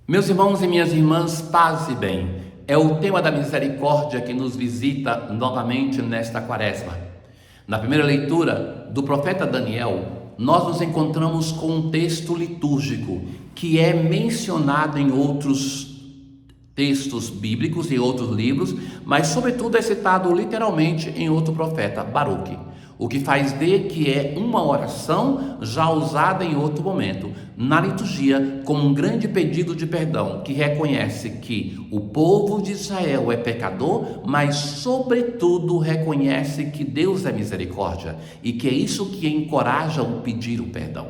Meus irmãos e minhas irmãs, paz e bem. É o tema da misericórdia que nos visita novamente nesta quaresma. Na primeira leitura do profeta Daniel, nós nos encontramos com um texto litúrgico que é mencionado em outros textos bíblicos e outros livros, mas sobretudo é citado literalmente em outro profeta, Baruque. O que faz ver que é uma oração já usada em outro momento, na liturgia, como um grande pedido de perdão, que reconhece que o povo de Israel é pecador, mas sobretudo reconhece que Deus é misericórdia, e que é isso que encoraja o pedir o perdão.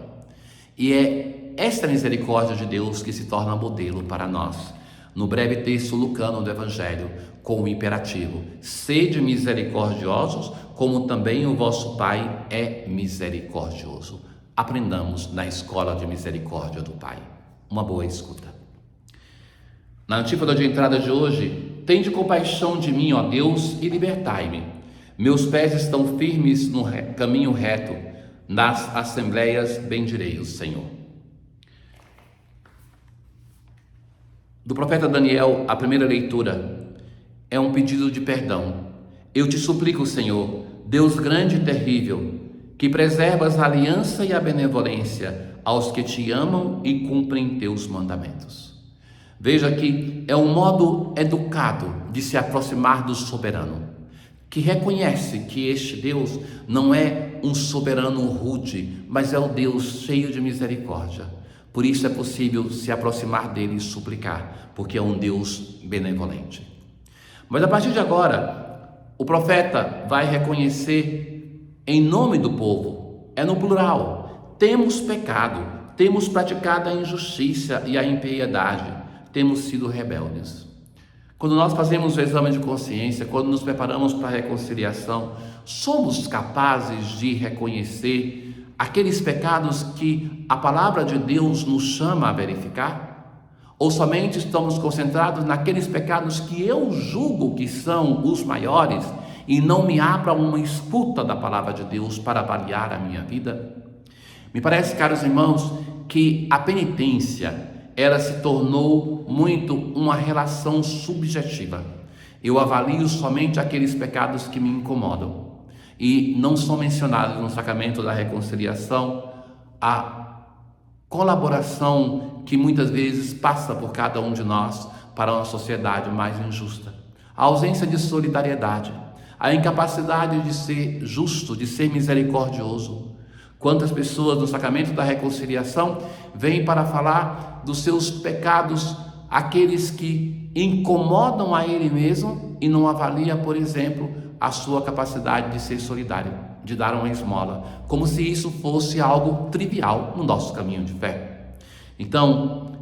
E é esta misericórdia de Deus que se torna modelo para nós. No breve texto lucano do Evangelho, com o imperativo: sede misericordiosos, como também o vosso Pai é misericordioso. Aprendamos na escola de misericórdia do Pai. Uma boa escuta. Na antífona de entrada de hoje: tende compaixão de mim, ó Deus, e libertai-me. Meus pés estão firmes no caminho reto, nas assembleias bendirei o Senhor. Do profeta Daniel, a primeira leitura é um pedido de perdão. Eu te suplico, Senhor, Deus grande e terrível, que preservas a aliança e a benevolência aos que te amam e cumprem teus mandamentos. Veja que é um modo educado de se aproximar do soberano, que reconhece que este Deus não é um soberano rude, mas é o Deus cheio de misericórdia. Por isso é possível se aproximar dele e suplicar, porque é um Deus benevolente. Mas a partir de agora, o profeta vai reconhecer em nome do povo, é no plural: temos pecado, temos praticado a injustiça e a impiedade, temos sido rebeldes. Quando nós fazemos o exame de consciência, quando nos preparamos para a reconciliação, somos capazes de reconhecer aqueles pecados que a palavra de Deus nos chama a verificar? Ou somente estamos concentrados naqueles pecados que eu julgo que são os maiores e não me abro a uma escuta da palavra de Deus para avaliar a minha vida? Me parece, caros irmãos, que a penitência, ela se tornou muito uma relação subjetiva. Eu avalio somente aqueles pecados que me incomodam. E não são mencionados no sacramento da reconciliação a colaboração que muitas vezes passa por cada um de nós para uma sociedade mais injusta, a ausência de solidariedade, a incapacidade de ser justo, de ser misericordioso. Quantas pessoas no sacramento da reconciliação vêm para falar dos seus pecados, aqueles que incomodam a ele mesmo, e não avalia, por exemplo, a sua capacidade de ser solidário, de dar uma esmola, como se isso fosse algo trivial no nosso caminho de fé. Então,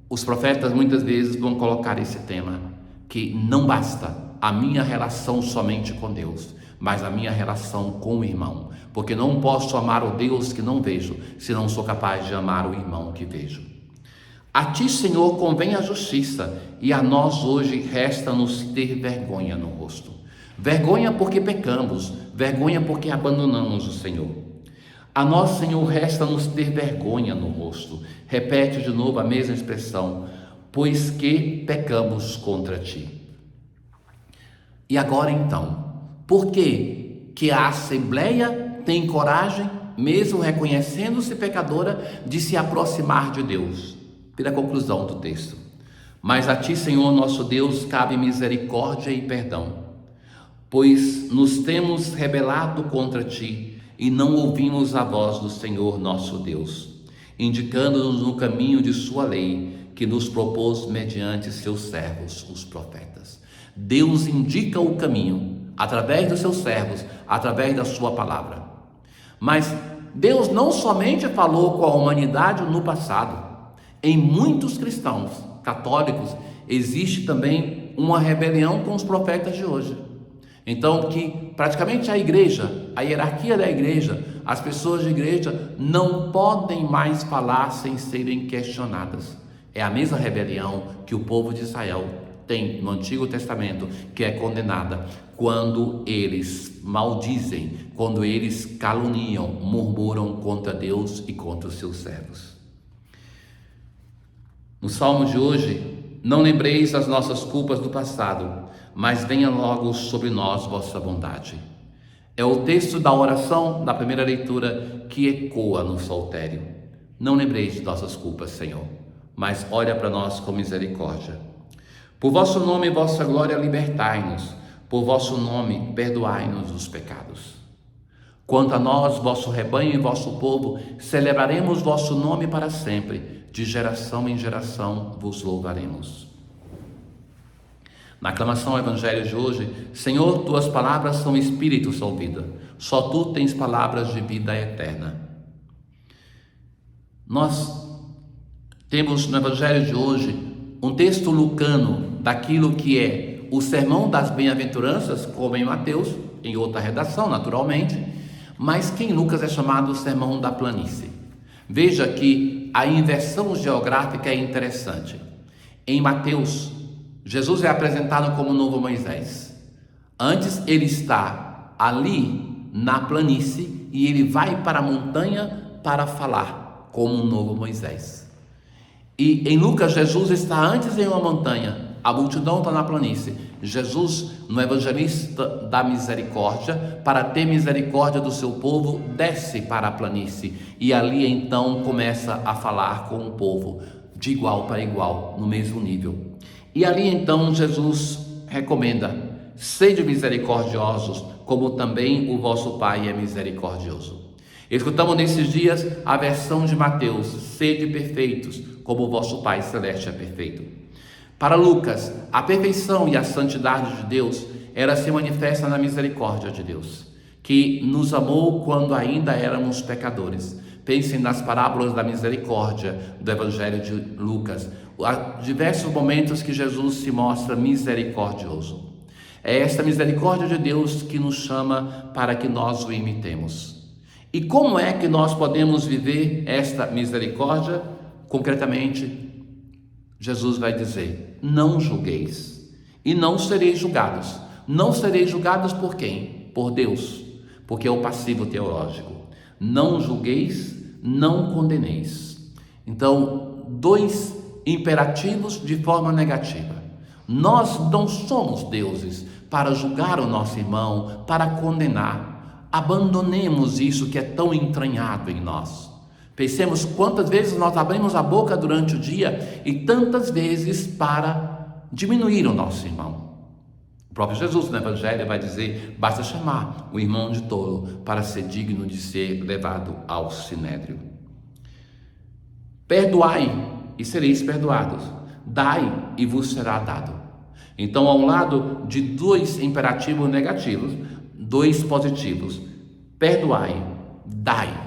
os profetas muitas vezes vão colocar esse tema, que não basta a minha relação somente com Deus, mas a minha relação com o irmão, porque não posso amar o Deus que não vejo, se não sou capaz de amar o irmão que vejo. A ti, Senhor, convém a justiça, e a nós hoje resta-nos ter vergonha no rosto. Vergonha porque pecamos, vergonha porque abandonamos o Senhor. A nós, Senhor, resta-nos ter vergonha no rosto. Repete de novo a mesma expressão: pois que pecamos contra ti. E agora então, por que a Assembleia tem coragem, mesmo reconhecendo-se pecadora, de se aproximar de Deus? Pela conclusão do texto: mas a ti, Senhor nosso Deus, cabe misericórdia e perdão, pois nos temos rebelado contra ti e não ouvimos a voz do Senhor nosso Deus, indicando-nos no caminho de sua lei, que nos propôs mediante seus servos, os profetas. Deus indica o caminho através dos seus servos, através da sua palavra. Mas Deus não somente falou com a humanidade no passado. Em muitos cristãos católicos existe também uma rebelião com os profetas de hoje. Então, que praticamente a igreja, a hierarquia da igreja, as pessoas de igreja não podem mais falar sem serem questionadas. É a mesma rebelião que o povo de Israel tem no Antigo Testamento, que é condenada quando eles maldizem, quando eles caluniam, murmuram contra Deus e contra os seus servos. No salmo de hoje, não lembreis as nossas culpas do passado, mas venha logo sobre nós vossa bondade. É o texto da oração da primeira leitura que ecoa no saltério. Não lembreis de nossas culpas, Senhor, mas olha para nós com misericórdia. Por vosso nome e vossa glória libertai-nos, por vosso nome perdoai-nos os pecados. Quanto a nós, vosso rebanho e vosso povo, celebraremos vosso nome para sempre, de geração em geração vos louvaremos. Na aclamação ao Evangelho de hoje, Senhor, tuas palavras são espírito, são vida. Só tu tens palavras de vida eterna. Nós temos no Evangelho de hoje um texto lucano daquilo que é o sermão das bem-aventuranças, como em Mateus, em outra redação, naturalmente, mas que em Lucas é chamado o sermão da planície. Veja que a inversão geográfica é interessante. Em Mateus, Jesus é apresentado como o novo Moisés. Antes ele está ali na planície e ele vai para a montanha para falar como um novo Moisés. E em Lucas, Jesus está antes em uma montanha, a multidão está na planície. Jesus, no evangelista da misericórdia, para ter misericórdia do seu povo, desce para a planície e ali então começa a falar com o povo de igual para igual, no mesmo nível. E ali então Jesus recomenda: sede misericordiosos, como também o vosso Pai é misericordioso. Escutamos nesses dias a versão de Mateus: sede perfeitos, como o vosso Pai Celeste é perfeito. Para Lucas, a perfeição e a santidade de Deus era se manifesta na misericórdia de Deus, que nos amou quando ainda éramos pecadores. Pensem nas parábolas da misericórdia do Evangelho de Lucas. Há diversos momentos que Jesus se mostra misericordioso. É esta misericórdia de Deus que nos chama para que nós o imitemos. E como é que nós podemos viver esta misericórdia? Concretamente, Jesus vai dizer: não julgueis e não sereis julgados. Não sereis julgados por quem? Por Deus, porque é o passivo teológico. Não julgueis, não condeneis. Então, dois imperativos de forma negativa. Nós não somos deuses para julgar o nosso irmão, para condenar. Abandonemos isso que é tão entranhado em nós. Pensemos quantas vezes nós abrimos a boca durante o dia e tantas vezes para diminuir o nosso irmão. O próprio Jesus no Evangelho vai dizer: basta chamar o irmão de tolo para ser digno de ser levado ao sinédrio. Perdoai e sereis perdoados, dai e vos será dado. Então, ao lado de dois imperativos negativos, dois positivos: perdoai, dai.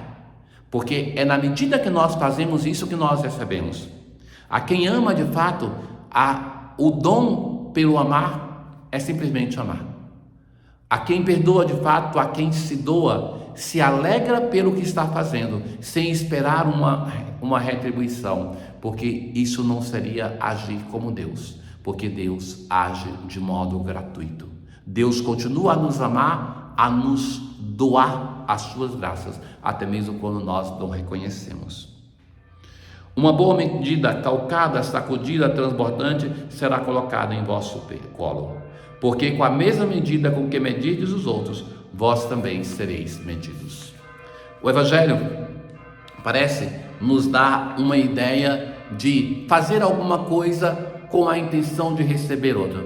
Porque é na medida que nós fazemos isso que nós recebemos. A quem ama de fato, o dom pelo amar é simplesmente amar. A quem perdoa de fato, a quem se doa, se alegra pelo que está fazendo, sem esperar uma retribuição, porque isso não seria agir como Deus, porque Deus age de modo gratuito. Deus continua a nos amar, a nos doar as suas graças, até mesmo quando nós não reconhecemos. Uma boa medida, calcada, sacudida, transbordante, será colocada em vosso colo, porque com a mesma medida com que medirdes os outros, vós também sereis medidos. O Evangelho parece nos dar uma ideia de fazer alguma coisa com a intenção de receber outra,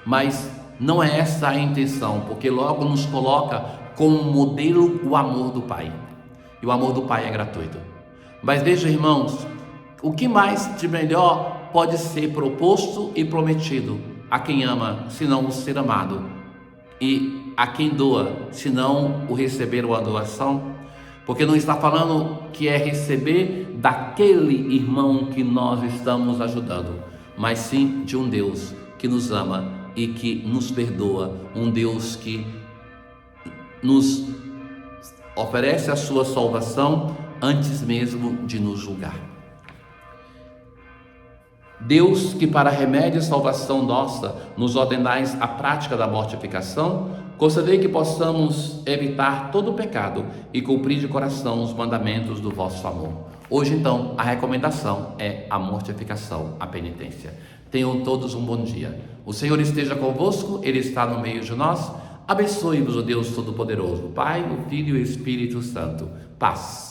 mas não é essa a intenção, porque logo nos coloca como modelo o amor do Pai, e o amor do Pai é gratuito. Mas veja, irmãos, o que mais de melhor pode ser proposto e prometido a quem ama, senão o ser amado, e a quem doa, senão o receber uma doação? Porque não está falando que é receber daquele irmão que nós estamos ajudando, mas sim de um Deus que nos ama e que nos perdoa, um Deus que nos oferece a sua salvação antes mesmo de nos julgar. Deus, que para remédio e salvação nossa nos ordenais a prática da mortificação, concedei que possamos evitar todo o pecado e cumprir de coração os mandamentos do vosso amor. Hoje, então, a recomendação é a mortificação, a penitência. Tenham todos um bom dia. O Senhor esteja convosco, Ele está no meio de nós. Abençoe-vos o Deus Todo-Poderoso, Pai, o Filho e o Espírito Santo. Paz.